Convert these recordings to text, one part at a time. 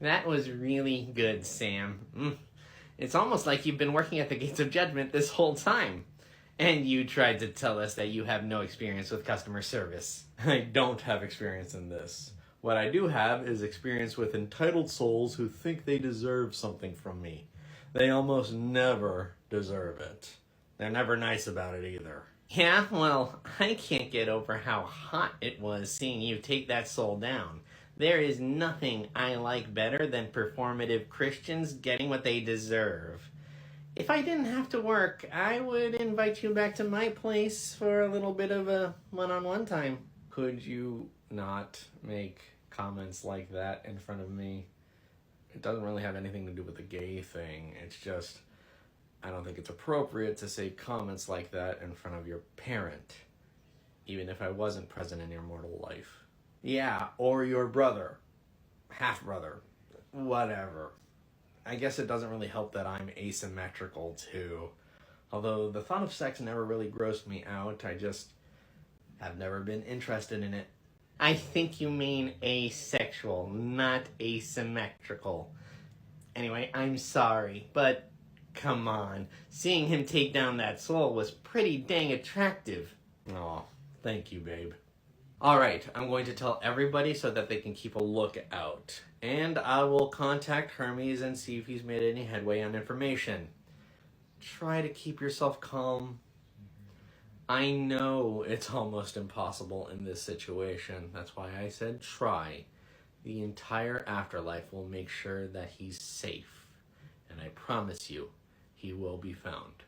That was really good, Sam. It's almost like you've been working at the Gates of Judgement this whole time. And you tried to tell us that you have no experience with customer service. I don't have experience in this. What I do have is experience with entitled souls who think they deserve something from me. They almost never deserve it. They're never nice about it either. Yeah, well, I can't get over how hot it was seeing you take that soul down. There is nothing I like better than performative Christians getting what they deserve. If I didn't have to work, I would invite you back to my place for a little bit of a one-on-one time. Could you not make comments like that in front of me? It doesn't really have anything to do with the gay thing. It's just, I don't think it's appropriate to say comments like that in front of your parent, even if I wasn't present in your mortal life. Yeah, or your brother, half-brother, whatever. I guess it doesn't really help that I'm asymmetrical, too. Although the thought of sex never really grossed me out, I just have never been interested in it. I think you mean asexual, not asymmetrical. Anyway, I'm sorry, but come on. Seeing him take down that soul was pretty dang attractive. Aw, thank you, babe. Alright, I'm going to tell everybody so that they can keep a lookout. And I will contact Hermes and see if he's made any headway on information. Try to keep yourself calm. I know it's almost impossible in this situation. That's why I said try. The entire afterlife will make sure that he's safe. And I promise you, he will be found.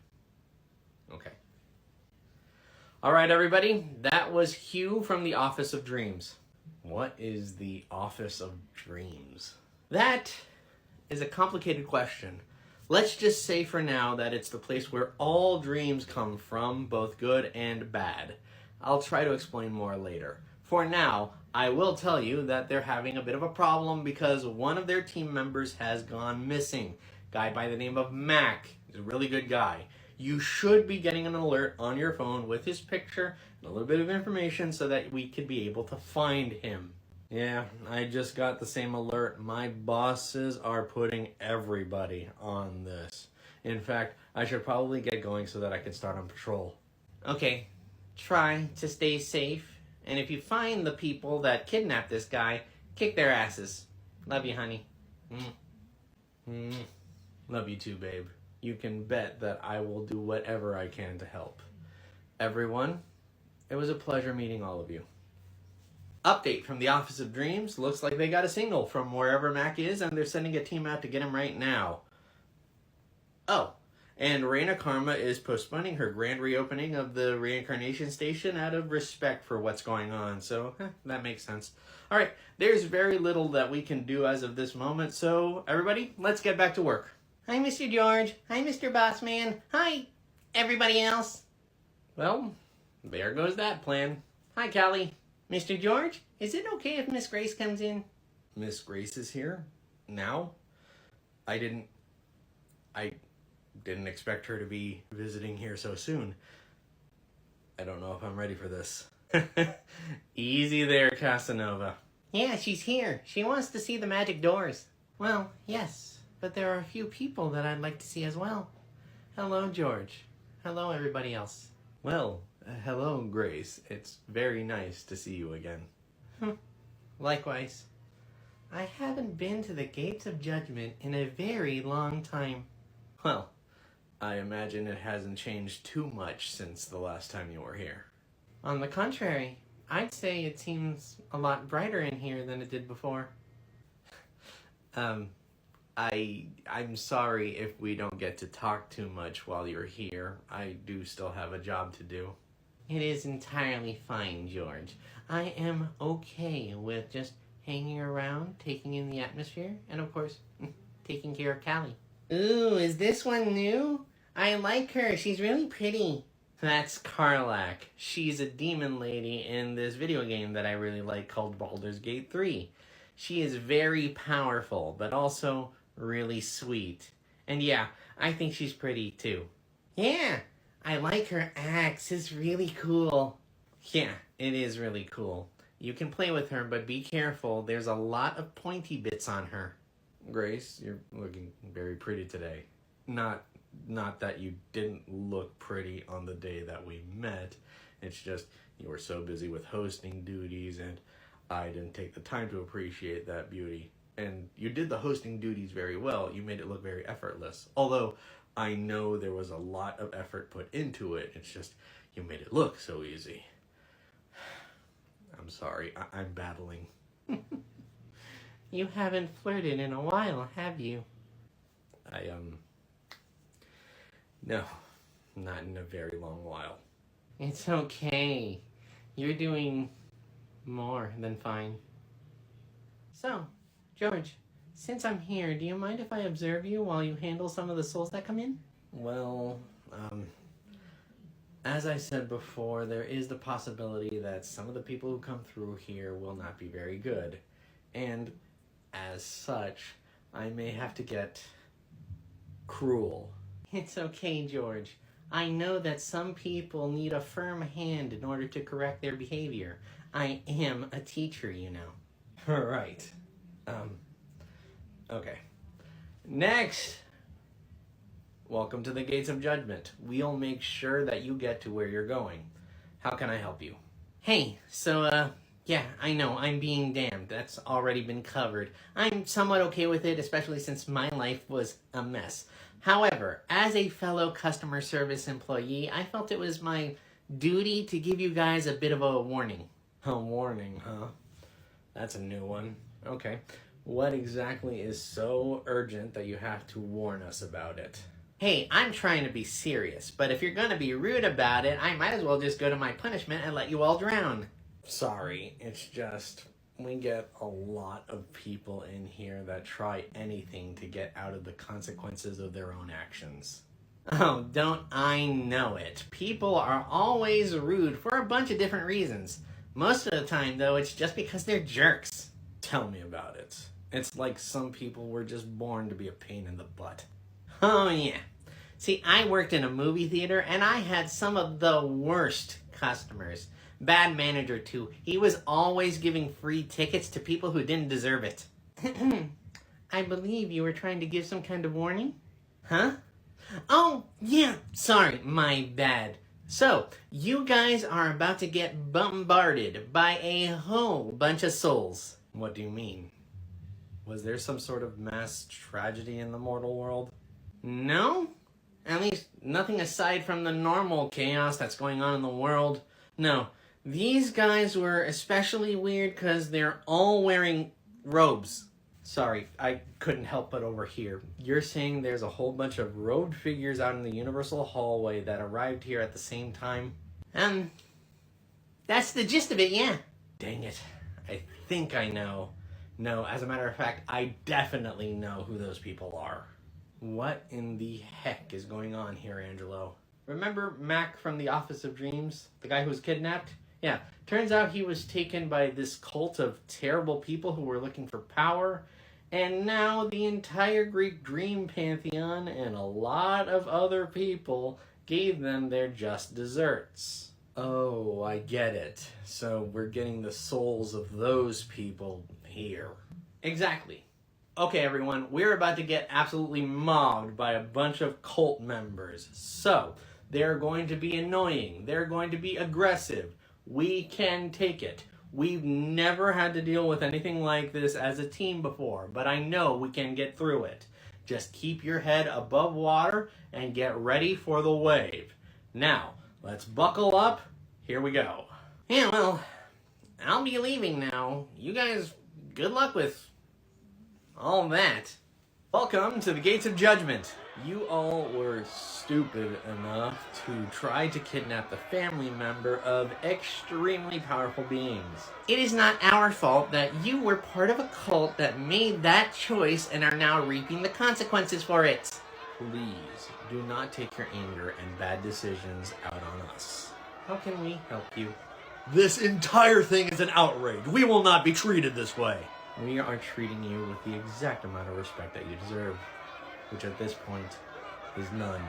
Okay. Alright, everybody. That was Hugh from the Office of Dreams. What is the Office of Dreams? That is a complicated question. Let's just say for now that it's the place where all dreams come from, both good and bad. I'll try to explain more later. For now, I will tell you that they're having a bit of a problem because one of their team members has gone missing. A guy by the name of Mac. He's a really good guy. You should be getting an alert on your phone with his picture and a little bit of information so that we could be able to find him. Yeah, I just got the same alert. My bosses are putting everybody on this. In fact, I should probably get going so that I can start on patrol. Okay, try to stay safe. And if you find the people that kidnapped this guy, kick their asses. Love you, honey. Love you too, babe. You can bet that I will do whatever I can to help. Everyone, it was a pleasure meeting all of you. Update from the Office of Dreams. Looks like they got a signal from wherever Mac is, and they're sending a team out to get him right now. Oh, and Reina Karma is postponing her grand reopening of the reincarnation station out of respect for what's going on, so that makes sense. Alright, there's very little that we can do as of this moment, so everybody, let's get back to work. Hi, Mr. George. Hi, Mr. Bossman. Hi, everybody else. Well, there goes that plan. Hi, Callie. Mr. George, is it okay if Miss Grace comes in? Miss Grace is here? Now? I didn't expect her to be visiting here so soon. I don't know if I'm ready for this. Easy there, Casanova. Yeah, she's here. She wants to see the magic doors. Well, yes, but there are a few people that I'd like to see as well. Hello, George. Hello, everybody else. Well, hello, Grace. It's very nice to see you again. Likewise. I haven't been to the Gates of Judgement in a very long time. Well, I imagine it hasn't changed too much since the last time you were here. On the contrary, I'd say it seems a lot brighter in here than it did before. I'm sorry if we don't get to talk too much while you're here. I do still have a job to do. It is entirely fine, George. I am okay with just hanging around, taking in the atmosphere, and of course, taking care of Callie. Ooh, is this one new? I like her. She's really pretty. That's Karlak. She's a demon lady in this video game that I really like called Baldur's Gate 3. She is very powerful, but also really sweet. And yeah, I think she's pretty too. Yeah, I like her axe. It's really cool. Yeah, it is really cool. You can play with her, but be careful. There's a lot of pointy bits on her. Grace, you're looking very pretty today. Not that you didn't look pretty on the day that we met. It's just you were so busy with hosting duties and I didn't take the time to appreciate that beauty. And you did the hosting duties very well. You made it look very effortless. Although I know there was a lot of effort put into it. It's just you made it look so easy. I'm sorry. I'm battling. You haven't flirted in a while, have you? No, not in a very long while. It's okay. You're doing more than fine. So, George, since I'm here, do you mind if I observe you while you handle some of the souls that come in? Well, as I said before, there is the possibility that some of the people who come through here will not be very good. And as such, I may have to get cruel. It's okay, George. I know that some people need a firm hand in order to correct their behavior. I am a teacher, you know. Right. Okay. Next! Welcome to the Gates of Judgment. We'll make sure that you get to where you're going. How can I help you? Hey, so, yeah, I know, I'm being damned. That's already been covered. I'm somewhat okay with it, especially since my life was a mess. However, as a fellow customer service employee, I felt it was my duty to give you guys a bit of a warning. A warning, huh? That's a new one. Okay. What exactly is so urgent that you have to warn us about it? Hey, I'm trying to be serious, but if you're gonna be rude about it, I might as well just go to my punishment and let you all drown. Sorry, it's just we get a lot of people in here that try anything to get out of the consequences of their own actions. Oh, don't I know it. People are always rude for a bunch of different reasons. Most of the time, though, it's just because they're jerks. Tell me about it. It's like some people were just born to be a pain in the butt. Oh, yeah. See, I worked in a movie theater, and I had some of the worst customers. Bad manager, too. He was always giving free tickets to people who didn't deserve it. I believe you were trying to give some kind of warning? Huh? Oh, yeah. Sorry, my bad. So, you guys are about to get bombarded by a whole bunch of souls. What do you mean? Was there some sort of mass tragedy in the mortal world? No? At least nothing aside from the normal chaos that's going on in the world. No. These guys were especially weird because they're all wearing robes. Sorry, I couldn't help but overhear. You're saying there's a whole bunch of robed figures out in the Universal Hallway that arrived here at the same time? That's the gist of it, yeah. Dang it. I think I know. No, as a matter of fact, I definitely know who those people are. What in the heck is going on here, Angelo? Remember Mac from the Office of Dreams? The guy who was kidnapped? Yeah, turns out he was taken by this cult of terrible people who were looking for power, and now the entire Greek dream pantheon and a lot of other people gave them their just desserts. Oh, I get it. So we're getting the souls of those people here. Exactly. Okay, everyone, we're about to get absolutely mobbed by a bunch of cult members. So, they're going to be annoying. They're going to be aggressive. We can take it. We've never had to deal with anything like this as a team before, but I know we can get through it. Just keep your head above water and get ready for the wave. Now, let's buckle up. Here we go. Yeah, well, I'll be leaving now. You guys, good luck with all that. Welcome to the Gates of Judgment. You all were stupid enough to try to kidnap the family member of extremely powerful beings. It is not our fault that you were part of a cult that made that choice and are now reaping the consequences for it. Please, do not take your anger and bad decisions out on us. How can we help you? This entire thing is an outrage. We will not be treated this way. We are treating you with the exact amount of respect that you deserve, which at this point is none.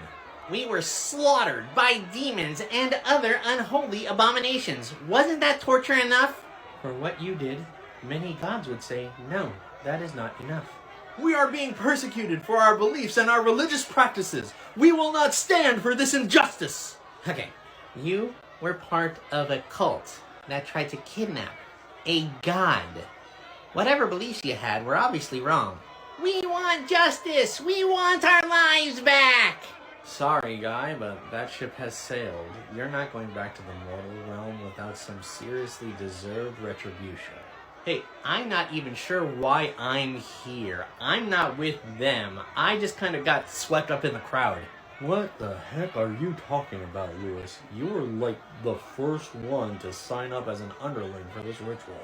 We were slaughtered by demons and other unholy abominations. Wasn't that torture enough? For what you did, many gods would say, no, that is not enough. We are being persecuted for our beliefs and our religious practices. We will not stand for this injustice. Okay, you were part of a cult that tried to kidnap a god. Whatever beliefs you had were obviously wrong. We want justice! We want our lives back! Sorry, guy, but that ship has sailed. You're not going back to the mortal realm without some seriously deserved retribution. Hey, I'm not even sure why I'm here. I'm not with them. I just kind of got swept up in the crowd. What the heck are you talking about, Lewis? You were like the first one to sign up as an underling for this ritual.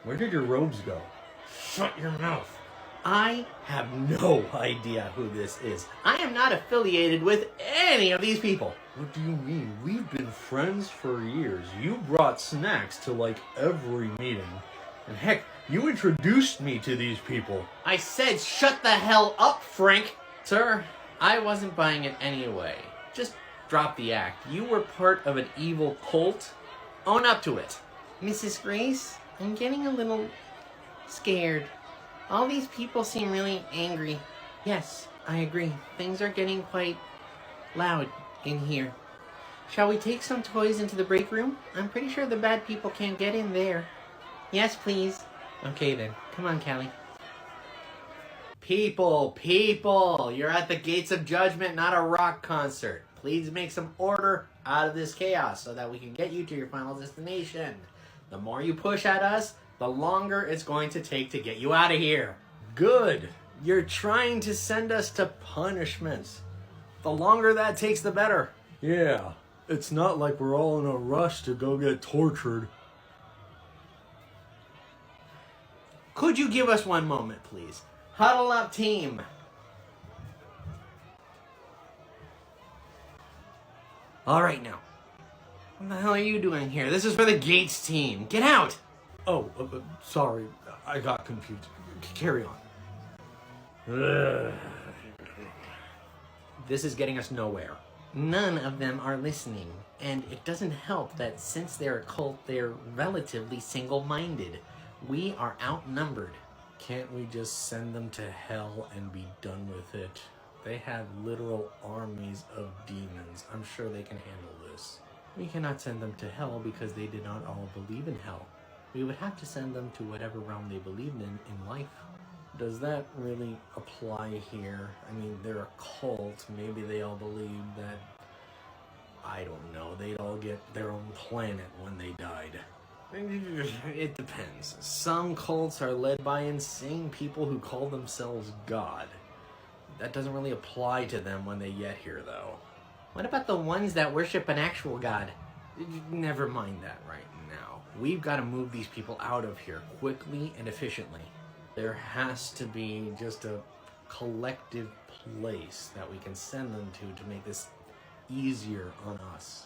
Where did your robes go? Shut your mouth. I have no idea who this is. I am not affiliated with any of these people. What do you mean? We've been friends for years. You brought snacks to like every meeting. And heck, you introduced me to these people. I said shut the hell up, Frank. Sir, I wasn't buying it anyway. Just drop the act. You were part of an evil cult. Own up to it. Mrs. Grace, I'm getting a little scared. All these people seem really angry. Yes, I agree. Things are getting quite loud in here. Shall we take some toys into the break room? I'm pretty sure the bad people can't get in there. Yes, please. Okay then. Come on, Callie. People, you're at the Gates of Judgment, not a rock concert. Please make some order out of this chaos so that we can get you to your final destination. The more you push at us, the longer it's going to take to get you out of here. Good. You're trying to send us to punishments. The longer that takes, the better. Yeah, it's not like we're all in a rush to go get tortured. Could you give us one moment, please? Huddle up, team. All right, now. What the hell are you doing here? This is for the Gates team. Get out! Oh, sorry. I got confused. Carry on. This is getting us nowhere. None of them are listening. And it doesn't help that since they're a cult, they're relatively single-minded. We are outnumbered. Can't we just send them to hell and be done with it? They have literal armies of demons. I'm sure they can handle this. We cannot send them to hell because they did not all believe in hell. We would have to send them to whatever realm they believed in life. Does that really apply here? I mean, they're a cult. Maybe they all believe that, I don't know, they'd all get their own planet when they died. It depends. Some cults are led by insane people who call themselves God. That doesn't really apply to them when they get here, though. What about the ones that worship an actual god? Never mind that right now. We've got to move these people out of here quickly and efficiently. There has to be just a collective place that we can send them to make this easier on us.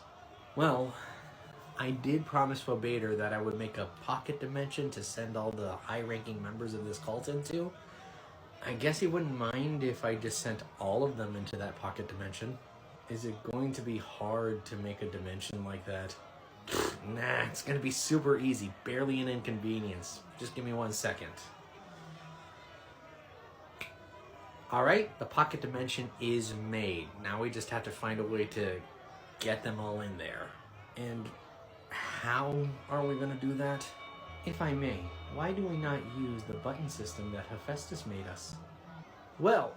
Well, I did promise Fobader that I would make a pocket dimension to send all the high-ranking members of this cult into. I guess he wouldn't mind if I just sent all of them into that pocket dimension. Is it going to be hard to make a dimension like that? Nah, it's going to be super easy. Barely an inconvenience. Just give me 1 second. Alright, the pocket dimension is made. Now we just have to find a way to get them all in there. And how are we going to do that? If I may, why do we not use the button system that Hephaestus made us? Well,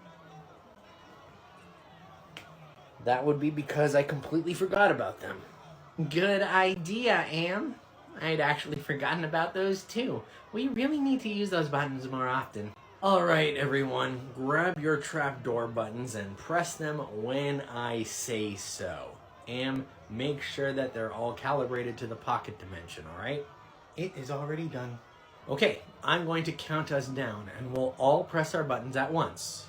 that would be because I completely forgot about them. Good idea, Am. I'd actually forgotten about those too. We really need to use those buttons more often. Alright, everyone, grab your trapdoor buttons and press them when I say so. And make sure that they're all calibrated to the pocket dimension, alright? It is already done. Okay, I'm going to count us down, and we'll all press our buttons at once.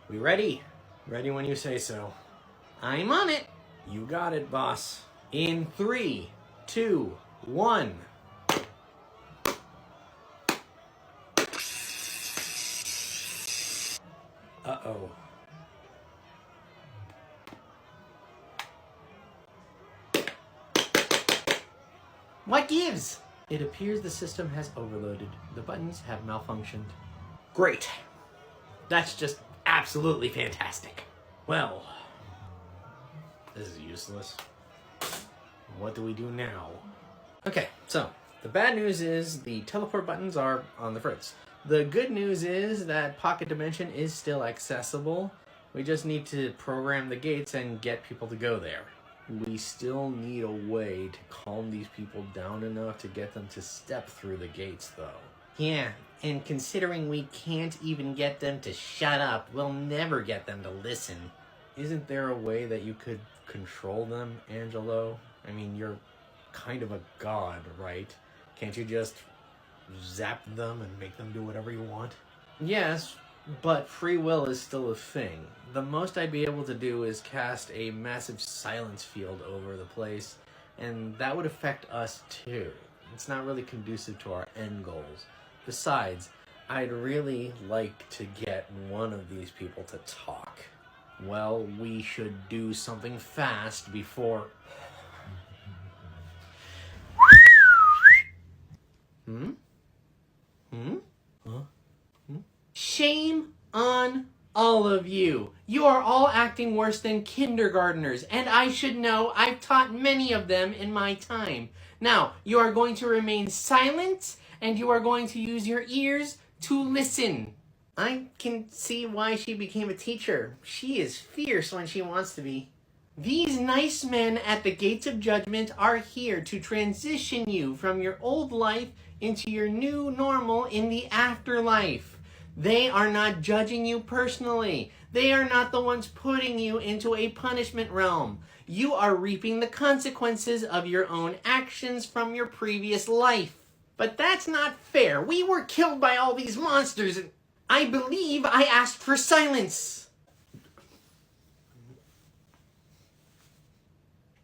We ready? Ready when you say so. I'm on it. You got it, boss. In 3, 2, 1. Uh-oh. What gives? It appears the system has overloaded. The buttons have malfunctioned. Great. That's just absolutely fantastic. Well, this is useless. What do we do now? Okay, so the bad news is the teleport buttons are on the fritz. The good news is that Pocket Dimension is still accessible. We just need to program the gates and get people to go there. We still need a way to calm these people down enough to get them to step through the gates, though. Yeah, and considering we can't even get them to shut up, we'll never get them to listen. Isn't there a way that you could control them, Angelo? I mean, you're kind of a god, right? Can't you just zap them and make them do whatever you want? Yes, but free will is still a thing. The most I'd be able to do is cast a massive silence field over the place, and that would affect us too. It's not really conducive to our end goals. Besides, I'd really like to get one of these people to talk. Well, we should do something fast before... Shame on all of you. You are all acting worse than kindergartners, and I should know. I've taught many of them in my time. Now, you are going to remain silent, and you are going to use your ears to listen. I can see why she became a teacher. She is fierce when she wants to be. These nice men at the Gates of Judgment are here to transition you from your old life into your new normal in the afterlife. They are not judging you personally. They are not the ones putting you into a punishment realm. You are reaping the consequences of your own actions from your previous life. But that's not fair. We were killed by all these monsters, and I believe I asked for silence.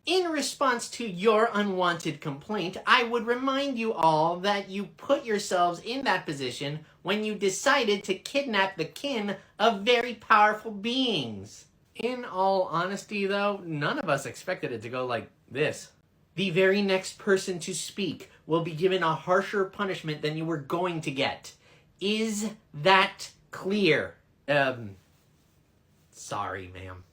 In response to your unwanted complaint, I would remind you all that you put yourselves in that position when you decided to kidnap the kin of very powerful beings. In all honesty, though, none of us expected it to go like this. The very next person to speak will be given a harsher punishment than you were going to get. Is that clear? Sorry, ma'am.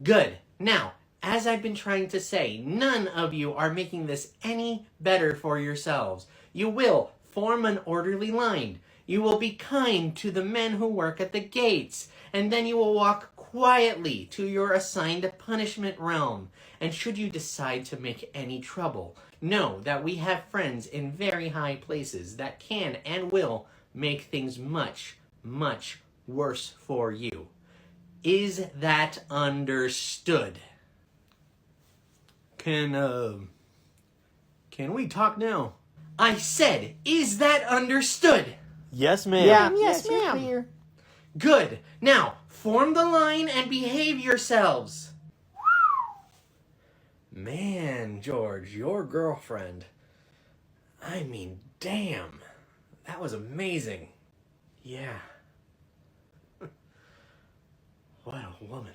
Good. Now, as I've been trying to say, none of you are making this any better for yourselves. You will form an orderly line. You will be kind to the men who work at the gates, and then you will walk quietly to your assigned punishment realm. And should you decide to make any trouble, know that we have friends in very high places that can and will make things much, much worse for you. Is that understood? Can we talk now? I said, is that understood? Yes, ma'am. Yeah, Yes, ma'am. Good. Now, form the line and behave yourselves. Man, George, your girlfriend. I mean, damn. That was amazing. Yeah. What a woman.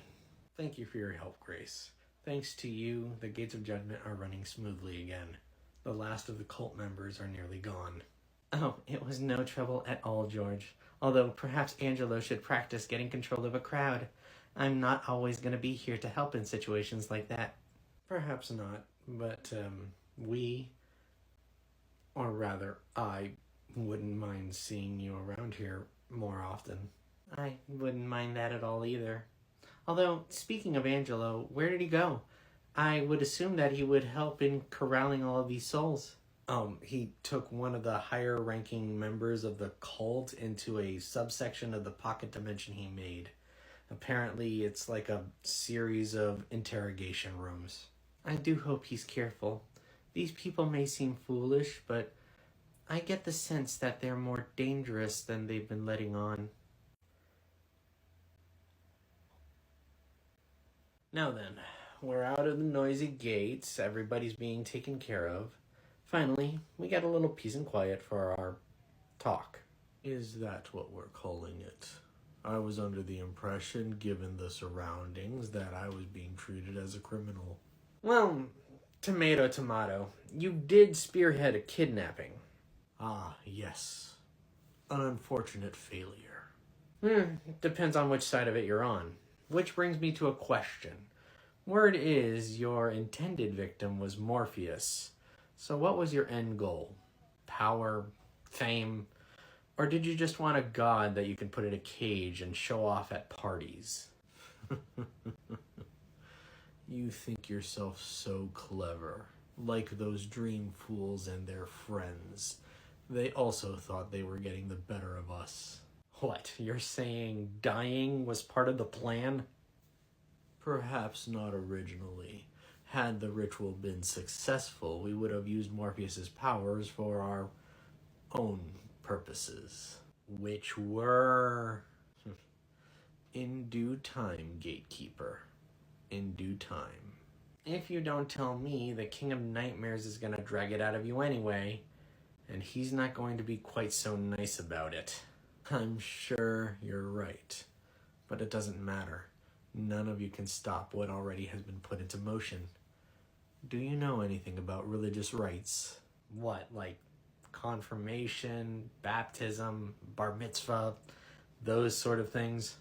Thank you for your help, Grace. Thanks to you, the Gates of Judgment are running smoothly again. The last of the cult members are nearly gone. Oh, it was no trouble at all, George. Although perhaps Angelo should practice getting control of a crowd. I'm not always going to be here to help in situations like that. Perhaps not, but we, or rather, I wouldn't mind seeing you around here more often. I wouldn't mind that at all either. Although, speaking of Angelo, where did he go? I would assume that he would help in corralling all of these souls. He took one of the higher ranking members of the cult into a subsection of the pocket dimension he made. Apparently, it's like a series of interrogation rooms. I do hope he's careful. These people may seem foolish, but I get the sense that they're more dangerous than they've been letting on. Now then, we're out of the noisy gates, everybody's being taken care of. Finally, we got a little peace and quiet for our talk. Is that what we're calling it? I was under the impression, given the surroundings, that I was being treated as a criminal. Well, tomato, tomato. You did spearhead a kidnapping. Ah, yes. An unfortunate failure. Depends on which side of it you're on. Which brings me to a question. Word is your intended victim was Morpheus. So what was your end goal? Power? Fame? Or did you just want a god that you can put in a cage and show off at parties? You think yourself so clever. Like those dream fools and their friends. They also thought they were getting the better of us. What, you're saying dying was part of the plan? Perhaps not originally. Had the ritual been successful, we would have used Morpheus's powers for our own purposes. Which were... In due time, Gatekeeper. In due time. If you don't tell me, the King of Nightmares is gonna drag it out of you anyway, and he's not going to be quite so nice about it. I'm sure you're right, but it doesn't matter. None of you can stop what already has been put into motion. Do you know anything about religious rites? What, like confirmation, baptism, bar mitzvah, those sort of things?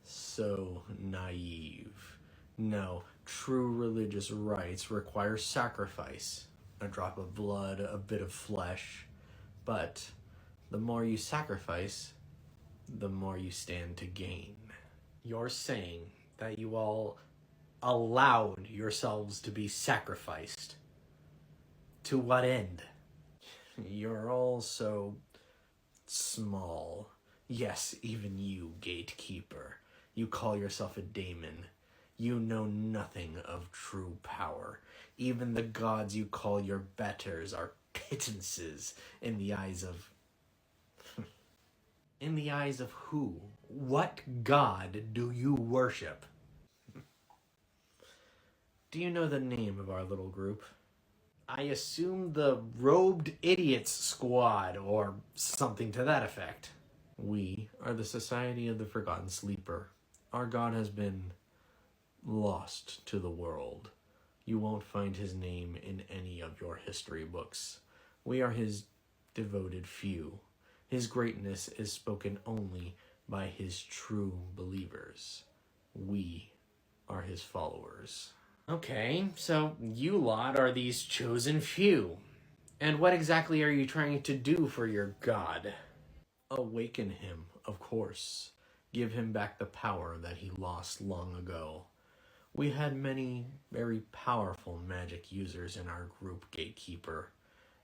So naive. No, true religious rites require sacrifice. A drop of blood, a bit of flesh. But the more you sacrifice, the more you stand to gain. You're saying that you all allowed yourselves to be sacrificed. To what end? You're all so small. Yes, even you, Gatekeeper. You call yourself a daemon. You know nothing of true power. Even the gods you call your betters are pittances in the eyes of... In the eyes of who? What god do you worship? Do you know the name of our little group? I assume the Robed Idiots Squad, or something to that effect. We are the Society of the Forgotten Sleeper. Our god has been lost to the world. You won't find his name in any of your history books. We are his devoted few. His greatness is spoken only by his true believers. We are his followers. Okay, so you lot are these chosen few. And what exactly are you trying to do for your god? Awaken him, of course. Give him back the power that he lost long ago. We had many very powerful magic users in our group, Gatekeeper,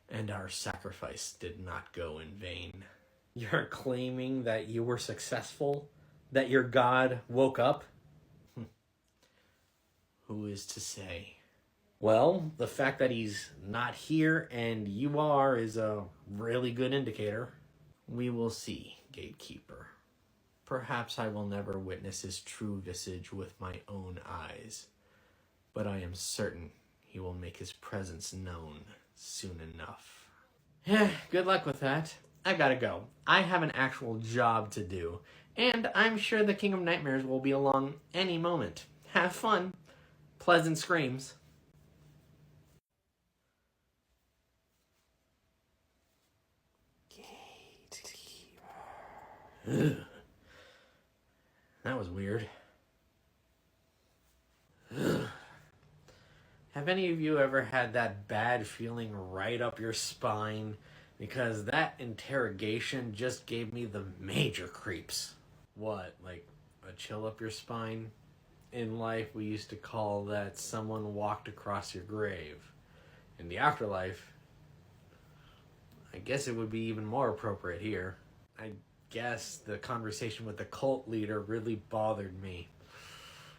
and our sacrifice did not go in vain. You're claiming that you were successful? That your god woke up? Who is to say? Well, the fact that he's not here and you are is a really good indicator. We will see, Gatekeeper. Perhaps I will never witness his true visage with my own eyes, but I am certain he will make his presence known soon enough. Good luck with that. I gotta go. I have an actual job to do, and I'm sure the King of Nightmares will be along any moment. Have fun. Pleasant screams. Ugh. That was weird. Ugh. Have any of you ever had that bad feeling right up your spine? Because that interrogation just gave me the major creeps. What, like a chill up your spine? In life, we used to call that someone walked across your grave. In the afterlife, I guess it would be even more appropriate here. I guess the conversation with the cult leader really bothered me.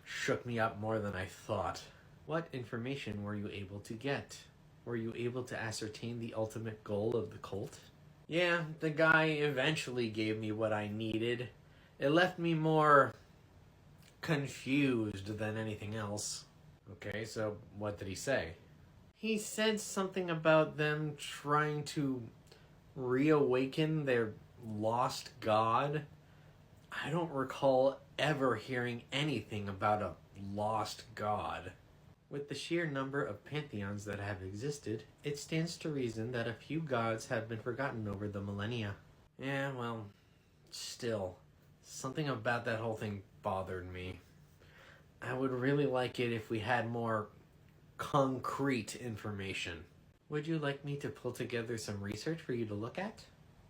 Shook me up more than I thought. What information were you able to get? Were you able to ascertain the ultimate goal of the cult? Yeah, the guy eventually gave me what I needed. It left me more confused than anything else. Okay, so what did he say? He said something about them trying to reawaken their lost god. I don't recall ever hearing anything about a lost god. With the sheer number of pantheons that have existed, it stands to reason that a few gods have been forgotten over the millennia. Yeah, well, Still, something about that whole thing bothered me. I would really like it if we had more concrete information. Would you like me to pull together some research for you to look at?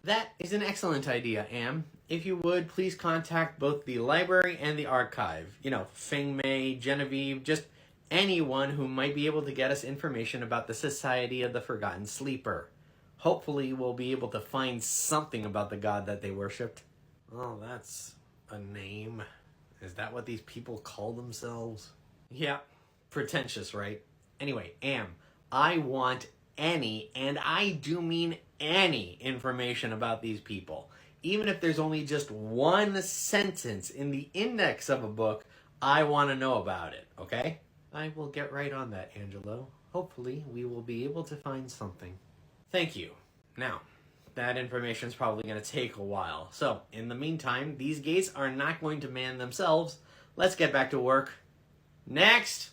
That is an excellent idea, Am. If you would, please contact both the library and the archive. You know, Fing Mei, Genevieve, just anyone who might be able to get us information about the Society of the Forgotten Sleeper. Hopefully we'll be able to find something about the god that they worshipped. Oh, that's a name. Is that what these people call themselves? Yeah, pretentious, right? Anyway, Am, I want any, and I do mean any, information about these people. Even if there's only just one sentence in the index of a book, I want to know about it, okay? I will get right on that, Angelo. Hopefully, we will be able to find something. Thank you. Now, that information is probably going to take a while. So, in the meantime, these gates are not going to man themselves. Let's get back to work. Next!